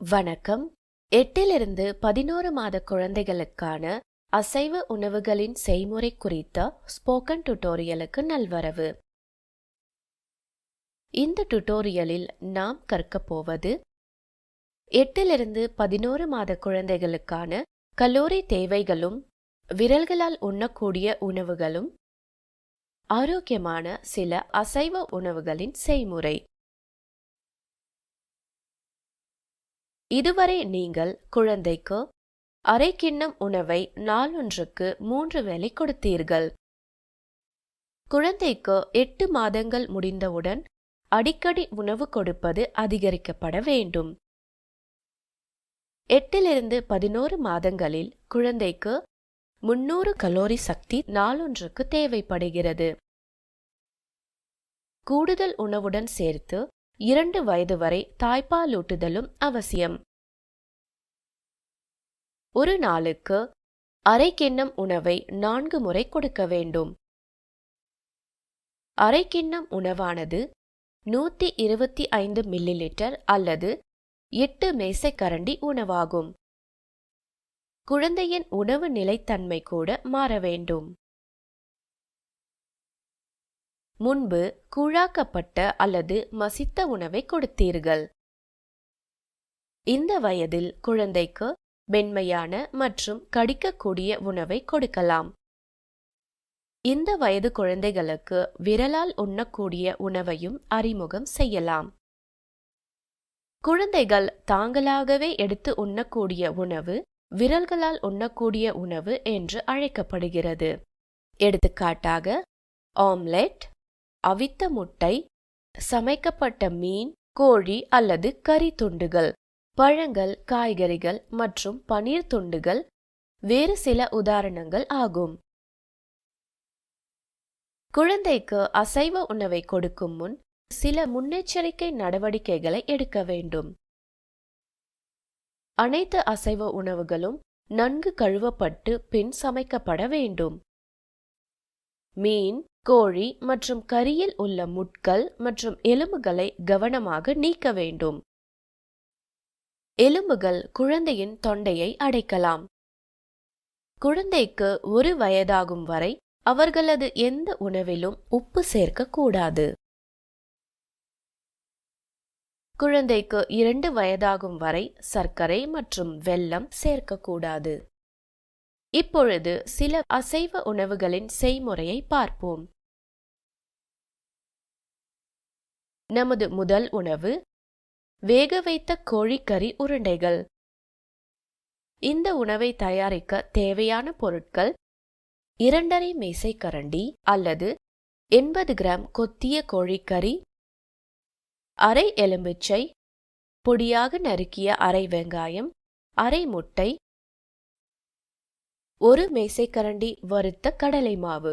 வணக்கம். 8 to 11 மாத குழந்தைகளுக்கான அசைவ உணவுகளின் செய்முறை குறித்த ஸ்போக்கன் டியூட்டோரியலுக்கு நல்வரவு. இந்த டியூட்டோரியலில் நாம் கற்கப் போவது 8 to 11 மாத குழந்தைகளுக்கான கலோரி தேவைகளும் விரல்களால் உண்ணக்கூடிய உணவுகளும் ஆரோக்கியமான சில அசைவ உணவுகளின் செய்முறை. இதுவரை நீங்கள் குழந்தைக்கு அரை கிண்ணம் உணவை நாளொன்றுக்கு 3 வேளை கொடுத்தீர்கள். குழந்தைக்கு 8 மாதங்கள் முடிந்தவுடன் அடிக்கடி உணவு கொடுப்பது அதிகரிக்கப்பட வேண்டும். 8 to 11 மாதங்களில் குழந்தைக்கு 300 கலோரி சக்தி நாளொன்றுக்கு தேவைப்படுகிறது. கூடுதல் உணவுடன் சேர்த்து 2 வயது வரை தாய்ப்பாலூட்டுதலும் அவசியம். ஒரு நாளுக்கு அரை கிண்ணம் உணவை 4 முறை கொடுக்க வேண்டும். அரை கிண்ணம் உணவானது 125 மில்லிலிட்டர் அல்லது 8 மேசைக்கரண்டி உணவாகும். குழந்தையின் உணவு நிலைத்தன்மை கூட மாற வேண்டும். முன்பு கூழாக்கப்பட்ட அல்லது மசித்த உணவை கொடுத்தீர்கள். இந்த வயதில் குழந்தைக்கு மென்மையான மற்றும் கடிக்கக்கூடிய உணவை கொடுக்கலாம். இந்த வயது குழந்தைகளுக்கு விரலால் உண்ணக்கூடிய உணவையும் அறிமுகம் செய்யலாம். குழந்தைகள் தாங்களாகவே எடுத்து உண்ணக்கூடிய உணவு விரல்களால் உண்ணக்கூடிய உணவு என்று அழைக்கப்படுகிறது. எடுத்துக்காட்டாக ஆம்லெட், அவித்த முட்டை, சமைக்கப்பட்ட மீன், கோழி அல்லது கறி துண்டுகள், பழங்கள், காய்கறிகள் மற்றும் பனீர் துண்டுகள் வேறு சில உதாரணங்கள் ஆகும். குழந்தைக்கு அசைவ உணவை கொடுக்கும் முன் சில முன்னெச்சரிக்கை நடவடிக்கைகளை எடுக்க வேண்டும். அனைத்து அசைவ உணவுகளும் நன்கு கழுவப்பட்டு பின் சமைக்கப்பட வேண்டும். மீன், கோழி மற்றும் கறியில் உள்ள முட்கள் மற்றும் எலும்புகளை கவனமாக நீக்க வேண்டும். எலும்புகள் குழந்தையின் தொண்டையை அடைக்கலாம். குழந்தைக்கு 1 வயதாகும் வரை அவர்களது எந்த உணவிலும் உப்பு சேர்க்கக்கூடாது. குழந்தைக்கு 2 வயதாகும் வரை சர்க்கரை மற்றும் வெல்லம் சேர்க்கக்கூடாது. இப்பொழுது சில அசைவ உணவுகளின் செய்முறையை பார்ப்போம். நமது முதல் உணவு வேக வைத்த கோழிக்கறி உருண்டைகள். இந்த உணவை தயாரிக்க தேவையான பொருட்கள் 2½ மேசைக்கரண்டி அல்லது 80 கிராம் கொத்திய கோழிக்கறி, அரை எலுமிச்சை, பொடியாக நறுக்கிய அரை வெங்காயம், அரை முட்டை, 1 மேசைக்கரண்டி வறுத்த கடலை மாவு.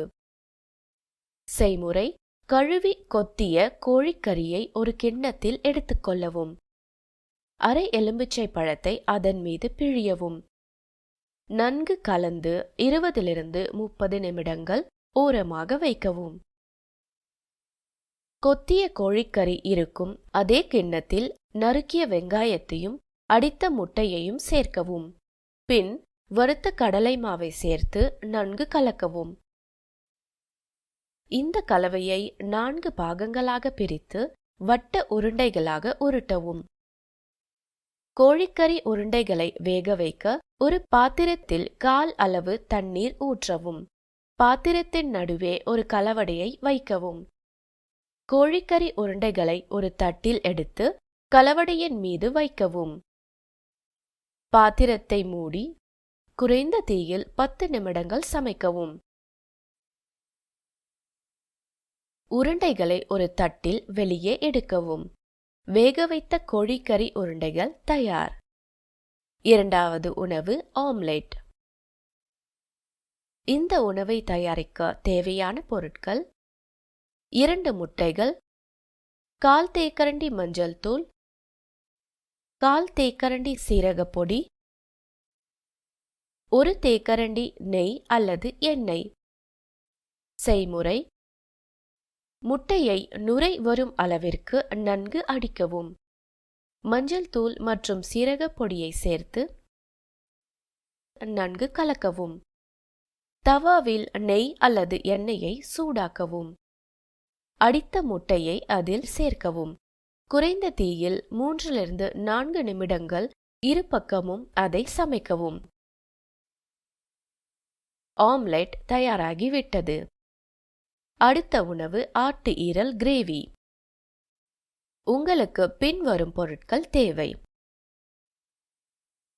செய்முறை: கழுவி கொத்திய கோழிக்கறியை ஒரு கிண்ணத்தில் எடுத்துக்கொள்ளவும். அரை எலுமிச்சை பழத்தை அதன் மீது பிழியவும். நன்கு கலந்து 20 to 30 நிமிடங்கள் ஓரமாக வைக்கவும். கொத்திய கோழிக்கறி இருக்கும் அதே கிண்ணத்தில் நறுக்கிய வெங்காயத்தையும் அடித்த முட்டையையும் சேர்க்கவும். பின் வறுத்த கடலை மாவை சேர்த்து நன்கு கலக்கவும். இந்த கலவையை 4 பாகங்களாக பிரித்து வட்ட உருண்டைகளாக உருட்டவும். கோழிக்கறி உருண்டைகளை வேக வைக்க ஒரு பாத்திரத்தில் 1/4 அளவு தண்ணீர் ஊற்றவும். பாத்திரத்தின் நடுவே ஒரு கலவடையை வைக்கவும். கோழிக்கறி உருண்டைகளை ஒரு தட்டில் எடுத்து கலவடையின் மீது வைக்கவும். பாத்திரத்தை மூடி குறைந்த தீயில் 10 நிமிடங்கள் சமைக்கவும். உருண்டைகளை ஒரு தட்டில் வெளியே எடுக்கவும். வேக வைத்த கோழிக்கறி உருண்டைகள் தயார். இரண்டாவது உணவு ஆம்லெட். இந்த உணவை தயாரிக்க தேவையான பொருட்கள்: 2 முட்டைகள், 1/4 தேக்கரண்டி மஞ்சள் தூள், 1/4 தேக்கரண்டி சீரகப்பொடி, 1 தேக்கரண்டி நெய் அல்லது எண்ணெய். செய்முறை: முட்டையை நுரை வரும் அளவிற்கு நன்கு அடிக்கவும். மஞ்சள் தூள் மற்றும் சீரகப் பொடியை சேர்த்து நன்கு கலக்கவும். தவாவில் நெய் அல்லது எண்ணெயை சூடாக்கவும். அடித்த முட்டையை அதில் சேர்க்கவும். குறைந்த தீயில் 3-4 நிமிடங்கள் இரு பக்கமும் அதை சமைக்கவும். ஆம்லெட் தயாராகிவிட்டது. அடுத்த உணவு ஆட்டு ஈரல் கிரேவி. உங்களுக்கு பின்வரும் பொருட்கள் தேவை: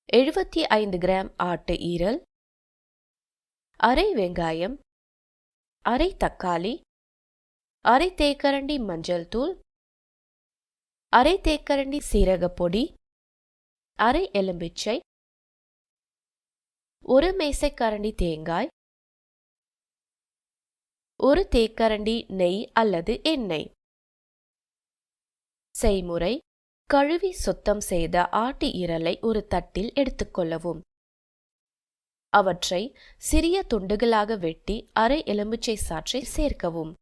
75 கிராம் ஆட்டு ஈரல், அரை வெங்காயம், அரை தக்காளி, அரை தேக்கரண்டி மஞ்சள் தூள், அரை தேக்கரண்டி சீரகப் பொடி, அரை எலுமிச்சை, ஒரு மேசைக்கரண்டி தேங்காய், ஒரு தேக்கரண்டி நெய் அல்லது எண்ணெய். செய்முறை: கழுவி சுத்தம் செய்த ஆட்டு ஈரலை ஒரு தட்டில் எடுத்துக்கொள்ளவும். அவற்றை சிறிய துண்டுகளாக வெட்டி அரை எலுமிச்சை சாற்றை சேர்க்கவும்.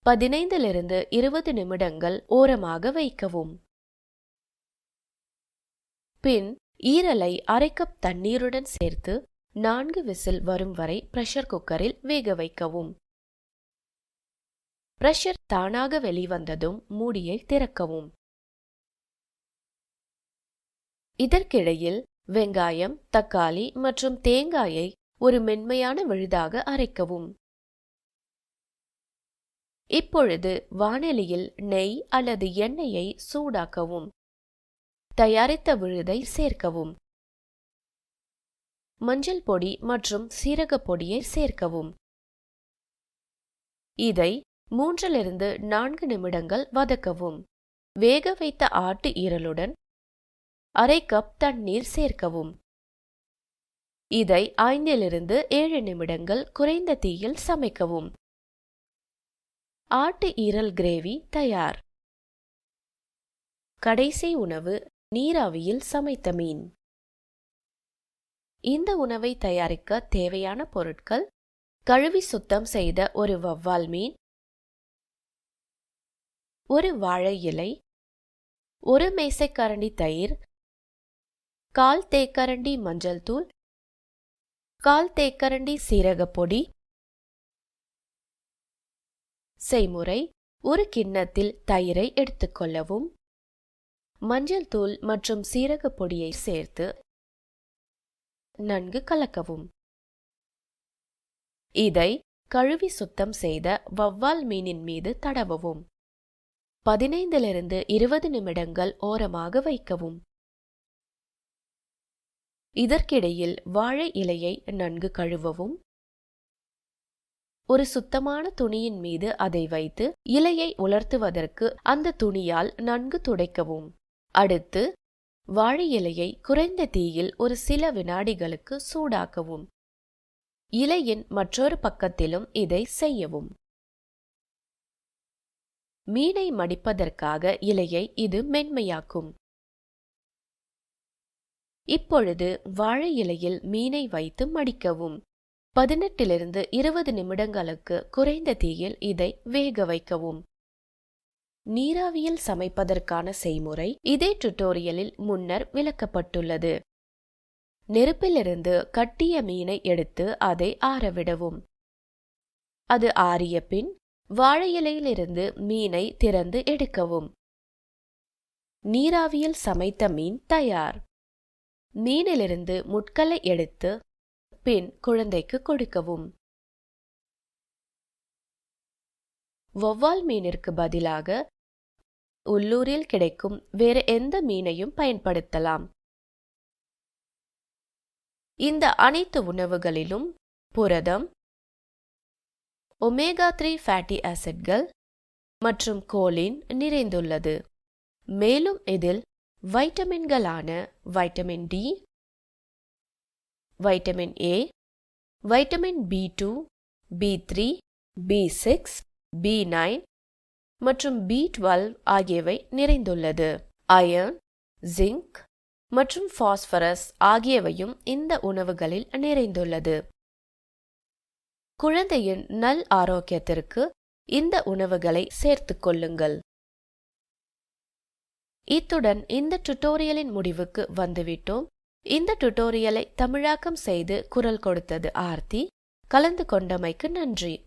15-20 நிமிடங்கள் ஓரமாக வைக்கவும். பின் ஈரலை அரை கப் தண்ணீருடன் சேர்த்து 4 விசில் வரும் வரை பிரஷர் குக்கரில் வேக வைக்கவும். பிரஷர் தானாக வெளிவந்ததும் மூடியை திறக்கவும். இதற்கிடையில் வெங்காயம், தக்காளி மற்றும் தேங்காயை ஒரு மென்மையான விழுதாக அரைக்கவும். இப்பொழுது வாணலியில் நெய் அல்லது எண்ணெயை சூடாக்கவும். தயாரித்த விழுதை சேர்க்கவும். மஞ்சள் பொடி மற்றும் சீரகப் பொடியை சேர்க்கவும். இதை 3-4 நிமிடங்கள் வதக்கவும். வேக வைத்த ஆட்டு ஈரலுடன் அரை கப் தண்ணீர் சேர்க்கவும். இதை 5-7 நிமிடங்கள் குறைந்த தீயில் சமைக்கவும். ஆட்டு ஈரல் கிரேவி தயார். கடைசி உணவு நீராவியில் சமைத்த மீன். இந்த உணவை தயாரிக்க தேவையான பொருட்கள்: கழுவி சுத்தம் செய்த ஒரு வவ்வால் மீன், ஒரு வாழை இலை, ஒரு மேசைக்கரண்டி தயிர், 1/4 தேக்கரண்டி மஞ்சள் தூள், 1/4 தேக்கரண்டி சீரகப் பொடி. செய்முறை: ஒரு கிண்ணத்தில் தயிரை எடுத்துக்கொள்ளவும். மஞ்சள் தூள் மற்றும் சீரகப் பொடியை சேர்த்து நன்கு கலக்கவும். இதை கழுவி சுத்தம் செய்த வவ்வால் மீனின் மீது தடவவும். 15-20 நிமிடங்கள் ஓரமாக வைக்கவும். இதற்கிடையில் வாழை இலையை நன்கு கழுவவும். ஒரு சுத்தமான துணியின் மீது அதை வைத்து இலையை உலர்த்துவதற்கு அந்த துணியால் நன்கு துடைக்கவும். அடுத்து வாழை இலையை குறைந்த தீயில் ஒரு சில வினாடிகளுக்கு சூடாக்கவும். இலையின் மற்றொரு பக்கத்திலும் இதை செய்யவும். மீனை மடிப்பதற்காக இலையை இது மென்மையாக்கும். இப்பொழுது வாழை இலையில் மீனை வைத்து மடிக்கவும். 18-20 நிமிடங்களுக்கு குறைந்த தீயில் இதை வேக வைக்கவும். நீராவியில் சமைப்பதற்கான செய்முறை இதே டுட்டோரியலில் முன்னர் விளக்கப்பட்டுள்ளது. நெருப்பிலிருந்து கட்டிய மீனை எடுத்து அதை ஆறவிடவும். அது ஆறிய பின் வாழை இலையிலிருந்து மீனை திறந்து எடுக்கவும். நீராவியில் சமைத்த மீன் தயார். மீனிலிருந்து முட்களை எடுத்து பின் குழந்தைக்கு கொடுக்கவும். வவ்வால் மீனிற்கு பதிலாக உள்ளூரில் கிடைக்கும் வேறு எந்த மீனையும் பயன்படுத்தலாம். இந்த அனைத்து உணவுகளிலும் புரதம், ஒமேகா 3 ஃபேட்டி ஆசிட்கள் மற்றும் கோலின் நிறைந்துள்ளது. மேலும் இதில் வைட்டமின்களான vitamin D, vitamin A, vitamin B2, B3, B6, B9 மற்றும் B12 ஆகியவை நிறைந்துள்ளது. அயர்ன், ஜிங்க் மற்றும் பாஸ்பரஸ் ஆகியவையும் இந்த உணவுகளில் நிறைந்துள்ளது. குழந்தையின் நல் ஆரோக்கியத்திற்கு இந்த உணவுகளை சேர்த்துக் கொள்ளுங்கள். இத்துடன் இந்த டுட்டோரியலின் முடிவுக்கு வந்துவிட்டோம். இந்த டுட்டோரியலை தமிழாக்கம் செய்து குரல் கொடுத்தது ஆர்த்தி. கலந்து கொண்டமைக்கு நன்றி.